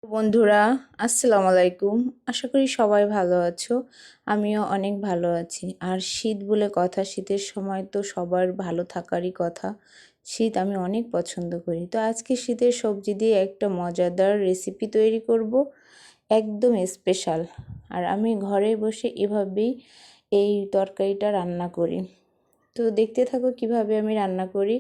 বন্ধুরা, আসসালামু আলাইকুম। আশা করি সবাই ভালো আছো। আমিও অনেক ভালো আছি। আর শীত বলে কথা, শীতের সময় তো সবার ভালো থাকারই কথা। শীত আমি অনেক পছন্দ করি। তো আজকে শীতের সবজি দিয়ে একটা মজাদার রেসিপি তৈরি করব, একদম স্পেশাল। আর আমি ঘরে বসে এভাবেই এই তরকারিটা রান্না করি। তো দেখতে থাকো কিভাবে আমি রান্না করি।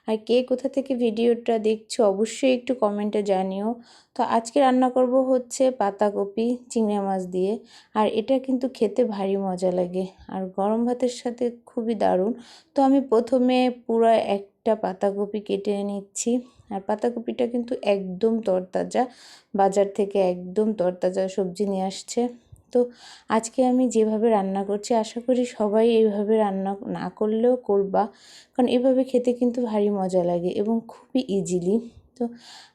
আর কে কোথা থেকে ভিডিওটা দেখছো অবশ্যই একটু কমেন্টে জানিও। তো আজকে রান্না করব হচ্ছে পাতাকপি চিংড়ি মাছ দিয়ে। আর এটা কিন্তু খেতে ভারী মজা লাগে আর গরম ভাতের সাথে খুবই দারুণ। তো আমি প্রথমে পুরো একটা পাতাকপি কেটে নিচ্ছি। আর পাতাকপিটা কিন্তু একদম তরতাজা, বাজার থেকে একদম তরতাজা সবজি নিয়ে আসছে। তো আজকে আমি যেভাবে রান্না করছি আশা করি সবাই এইভাবে রান্না না করলেও করবা, কারণ এভাবে খেতে কিন্তু ভারী মজা লাগে এবং খুবই ইজিলি। তো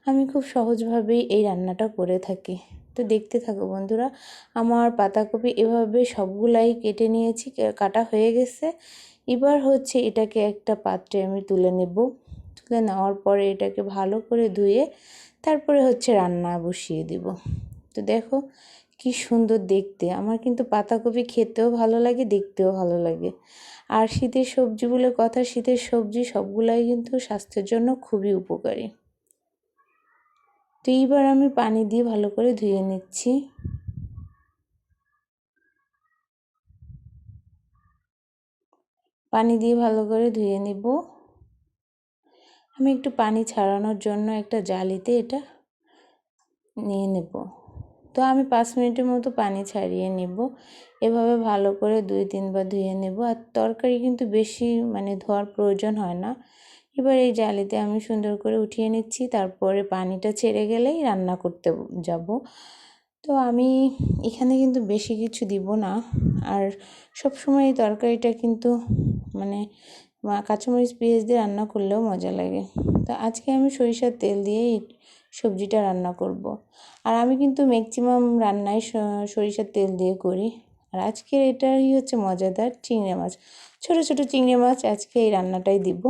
আমি খুব সহজভাবেই এই রান্নাটা করে থাকি। তো দেখতে থাকো বন্ধুরা। আমার পাতাকপি এভাবে সবগুলাই কেটে নিয়েছি, কাটা হয়ে গেছে। এবার হচ্ছে এটাকে একটা পাত্রে আমি তুলে নেব। তুলে নেওয়ার পরে এটাকে ভালো করে ধুয়ে তারপরে হচ্ছে রান্না বসিয়ে দেব। তো দেখো কি সুন্দর দেখতে। আমার কিন্তু পাতাকপি খেতেও ভালো লাগে, দেখতেও ভালো লাগে। আর শীতের সবজি বলে কথা, শীতের সবজি সবগুলাই কিন্তু স্বাস্থ্যের জন্য খুবই উপকারী। তো এইবার আমি পানি দিয়ে ভালো করে ধুয়ে নিচ্ছি। পানি দিয়ে ভালো করে ধুয়ে নিব। আমি একটু পানি ছাড়ানোর জন্য একটা জালিতে এটা নিয়ে নেব। তো আমি 5 মিনিটের মতো পানি ছাড়িয়ে নেব। এভাবে ভালো করে 2-3 বার ধুয়ে নেব। আর তরকারি কিন্তু বেশি ধোয়ার প্রয়োজন হয় না। এবার এই জালিতে আমি সুন্দর করে উঠিয়ে নিচ্ছি, তারপরে পানিটা ছেড়ে গেলেই রান্না করতে যাব। তো আমি এখানে কিন্তু বেশি কিছু দিব না। আর সব সময় এই তরকারিটা কিন্তু মানে কাঁচামরিচ পেঁয়াজ দিয়ে রান্না করলেও মজা লাগে। তো আজকে আমি সরিষার তেল দিয়েই সবজিটা রান্না করব। আর আমি কিন্তু ম্যাক্সিমাম রান্নাই সরিষার তেল দিয়ে করি। আর আজকের এটাই হচ্ছে মজাদার চিংড়ি মাছ, ছোট ছোট চিংড়ি মাছ আজকে এই রান্নাটাই দিব।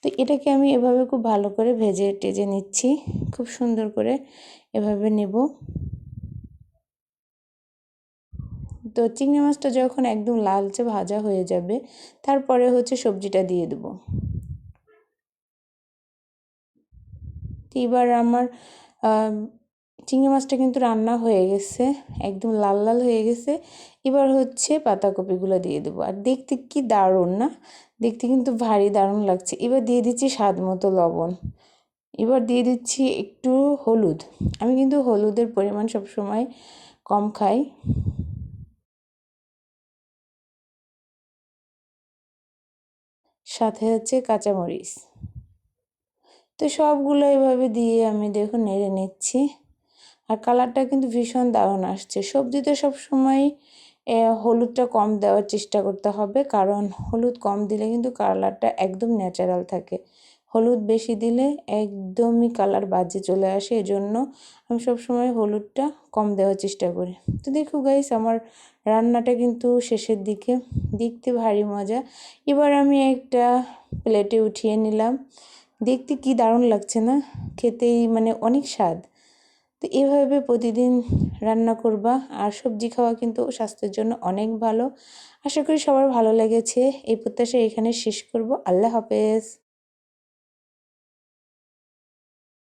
তো এটাকে আমি এভাবে খুব ভালো করে ভেজে টেজে নিচ্ছি, খুব সুন্দর করে এভাবে নেব। তো চিংড়ি মাছটা যখন একদম লালচে ভাজা হয়ে যাবে তারপরে হচ্ছে সবজিটা দিয়ে দেব। তো এবার আমার চিংড়ি মাছটা কিন্তু রান্না হয়ে গেছে, একদম লাল লাল হয়ে গেছে। এবার হচ্ছে পাতাকপিগুলো দিয়ে দেবো। আর দেখতে কি দারুণ না, দেখতে কিন্তু ভারী দারুণ লাগছে। এবার দিয়ে দিচ্ছি স্বাদ মতো লবণ। এবার দিয়ে দিচ্ছি একটু হলুদ। আমি কিন্তু হলুদের পরিমাণ সবসময় কম খাই। সাথে হচ্ছে কাঁচামরিচ। তো সবগুলো এভাবে দিয়ে আমি দেখুন নেড়ে নিচ্ছি। আর কালারটা কিন্তু ভীষণ দারুণ আসছে। সবজিতে সবসময় হলুদটা কম দেওয়ার চেষ্টা করতে হবে, কারণ হলুদ কম দিলে কিন্তু কালারটা একদম ন্যাচারাল থাকে। হলুদ বেশি দিলে একদমই কালার বাজে চলে আসে, এজন্য আমি সবসময় হলুদটা কম দেওয়ার চেষ্টা করি। তো দেখো গাইস, আমার রান্নাটা কিন্তু শেষের দিকে, দেখতে ভারী মজা। এবার আমি একটা প্লেটে উঠিয়ে নিলাম। দেখতে কি দারুণ লাগছে না, খেতেই অনেক স্বাদ। তো এভাবে প্রতিদিন রান্না করবা। আর সবজি খাওয়া কিন্তু স্বাস্থ্যের জন্য অনেক ভালো। আশা করি সবার ভালো লেগেছে। এই প্রত্যাশা এখানে শেষ করব। আল্লাহ হাফেজ।